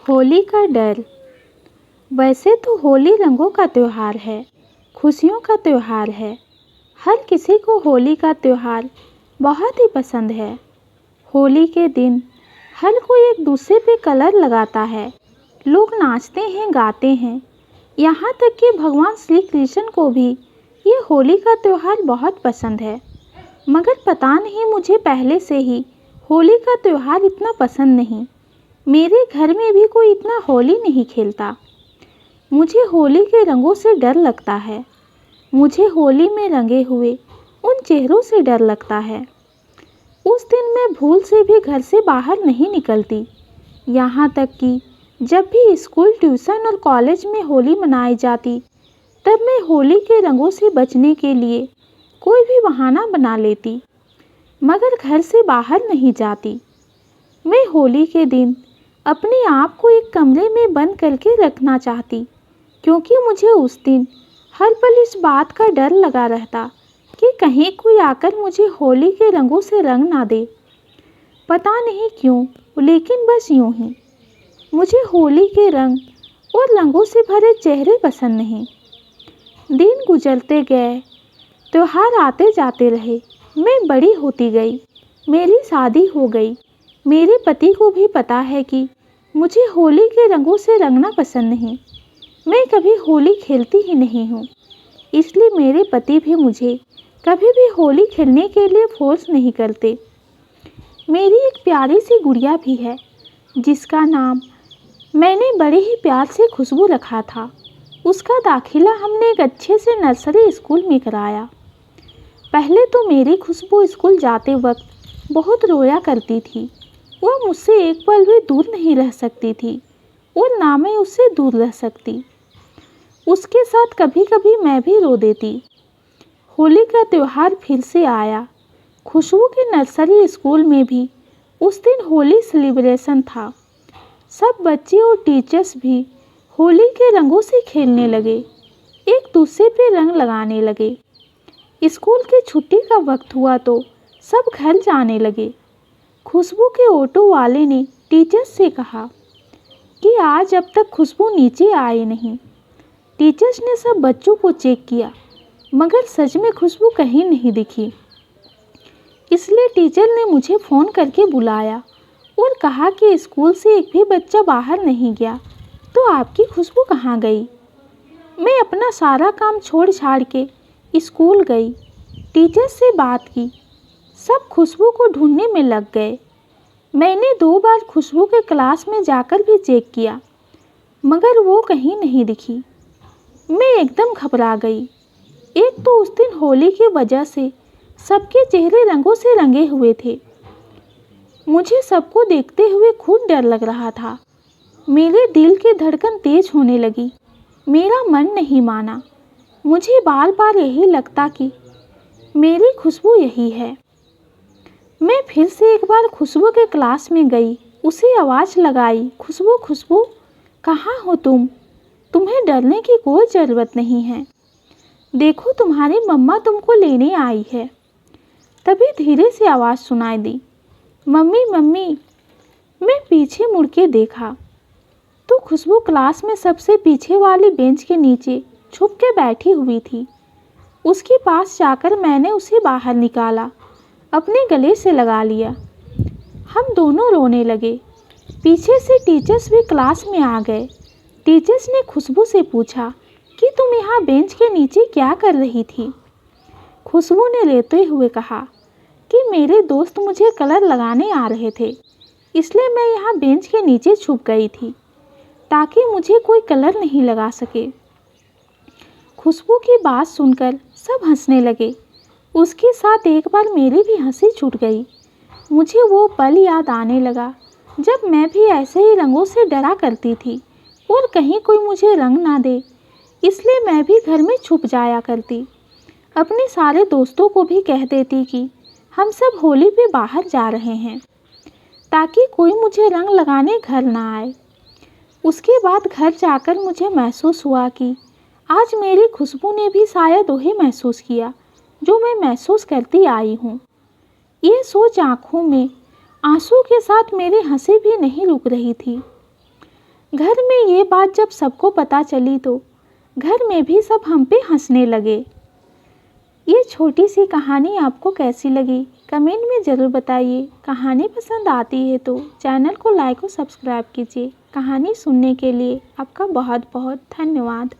होली का डर। वैसे तो होली रंगों का त्यौहार है, खुशियों का त्यौहार है। हर किसी को होली का त्यौहार बहुत ही पसंद है। होली के दिन हर कोई एक दूसरे पे कलर लगाता है। लोग नाचते हैं, गाते हैं। यहाँ तक कि भगवान श्री कृष्ण को भी ये होली का त्यौहार बहुत पसंद है। मगर पता नहीं, मुझे पहले से ही होली का त्यौहार इतना पसंद नहीं। मेरे घर में भी कोई इतना होली नहीं खेलता। मुझे होली के रंगों से डर लगता है। मुझे होली में रंगे हुए उन चेहरों से डर लगता है। उस दिन मैं भूल से भी घर से बाहर नहीं निकलती। यहाँ तक कि जब भी स्कूल, ट्यूशन और कॉलेज में होली मनाई जाती, तब मैं होली के रंगों से बचने के लिए कोई भी बहाना बना लेती, मगर घर से बाहर नहीं जाती। मैं होली के दिन अपने आप को एक कमरे में बंद करके रखना चाहती, क्योंकि मुझे उस दिन हर पल इस बात का डर लगा रहता कि कहीं कोई आकर मुझे होली के रंगों से रंग ना दे। पता नहीं क्यों, लेकिन बस यूं ही मुझे होली के रंग और रंगों से भरे चेहरे पसंद नहीं। दिन गुजरते गए, त्योहार आते जाते रहे। मैं बड़ी होती गई, मेरी शादी हो गई। मेरे पति को भी पता है कि मुझे होली के रंगों से रंगना पसंद नहीं। मैं कभी होली खेलती ही नहीं हूँ, इसलिए मेरे पति भी मुझे कभी भी होली खेलने के लिए फोर्स नहीं करते। मेरी एक प्यारी सी गुड़िया भी है, जिसका नाम मैंने बड़े ही प्यार से खुशबू रखा था। उसका दाखिला हमने एक अच्छे से नर्सरी स्कूल में कराया। पहले तो मेरी खुशबू स्कूल जाते वक्त बहुत रोया करती थी। वह मुझसे एक पल भी दूर नहीं रह सकती थी और ना मैं उससे दूर रह सकती। उसके साथ कभी कभी मैं भी रो देती। होली का त्यौहार फिर से आया। खुशबू के नर्सरी स्कूल में भी उस दिन होली सेलिब्रेशन था। सब बच्चे और टीचर्स भी होली के रंगों से खेलने लगे, एक दूसरे पे रंग लगाने लगे। स्कूल की छुट्टी का वक्त हुआ तो सब घर जाने लगे। खुशबू के ऑटो वाले ने टीचर्स से कहा कि आज अब तक खुशबू नीचे आई नहीं। टीचर्स ने सब बच्चों को चेक किया, मगर सच में खुशबू कहीं नहीं दिखी। इसलिए टीचर ने मुझे फ़ोन करके बुलाया और कहा कि स्कूल से एक भी बच्चा बाहर नहीं गया, तो आपकी खुशबू कहाँ गई। मैं अपना सारा काम छोड़ छाड़ के स्कूल गई, टीचर्स से बात की। सब खुशबू को ढूंढने में लग गए। मैंने 2 बार खुशबू के क्लास में जाकर भी चेक किया, मगर वो कहीं नहीं दिखी। मैं एकदम घबरा गई। एक तो उस दिन होली की वजह से सबके चेहरे रंगों से रंगे हुए थे। मुझे सबको देखते हुए खुद डर लग रहा था। मेरे दिल की धड़कन तेज होने लगी। मेरा मन नहीं माना। मुझे बार बार यही लगता कि मेरी खुशबू यही है। मैं फिर से एक बार खुशबू के क्लास में गई, उसे आवाज़ लगाई, खुशबू खुशबू, कहाँ हो तुम? तुम्हें डरने की कोई ज़रूरत नहीं है। देखो, तुम्हारी मम्मा तुमको लेने आई है। तभी धीरे से आवाज़ सुनाई दी, मम्मी मम्मी। मैं पीछे मुड़ के देखा तो खुशबू क्लास में सबसे पीछे वाली बेंच के नीचे छुप के बैठी हुई थी। उसके पास जाकर मैंने उसे बाहर निकाला, अपने गले से लगा लिया। हम दोनों रोने लगे। पीछे से टीचर्स भी क्लास में आ गए। टीचर्स ने खुशबू से पूछा कि तुम यहाँ बेंच के नीचे क्या कर रही थी। खुशबू ने रोते हुए कहा कि मेरे दोस्त मुझे कलर लगाने आ रहे थे, इसलिए मैं यहाँ बेंच के नीचे छुप गई थी ताकि मुझे कोई कलर नहीं लगा सके। खुशबू की बात सुनकर सब हंसने लगे। उसके साथ एक बार मेरी भी हंसी छूट गई। मुझे वो पल याद आने लगा जब मैं भी ऐसे ही रंगों से डरा करती थी और कहीं कोई मुझे रंग ना दे, इसलिए मैं भी घर में छुप जाया करती। अपने सारे दोस्तों को भी कह देती कि हम सब होली पे बाहर जा रहे हैं, ताकि कोई मुझे रंग लगाने घर ना आए। उसके बाद घर जाकर मुझे महसूस हुआ कि आज मेरी खुशबू ने भी शायद वही महसूस किया जो मैं महसूस करती आई हूँ। ये सोच आँखों में आंसू के साथ मेरी हंसी भी नहीं रुक रही थी। घर में ये बात जब सबको पता चली तो घर में भी सब हम पे हंसने लगे। ये छोटी सी कहानी आपको कैसी लगी कमेंट में ज़रूर बताइए। कहानी पसंद आती है तो चैनल को लाइक और सब्सक्राइब कीजिए। कहानी सुनने के लिए आपका बहुत बहुत धन्यवाद।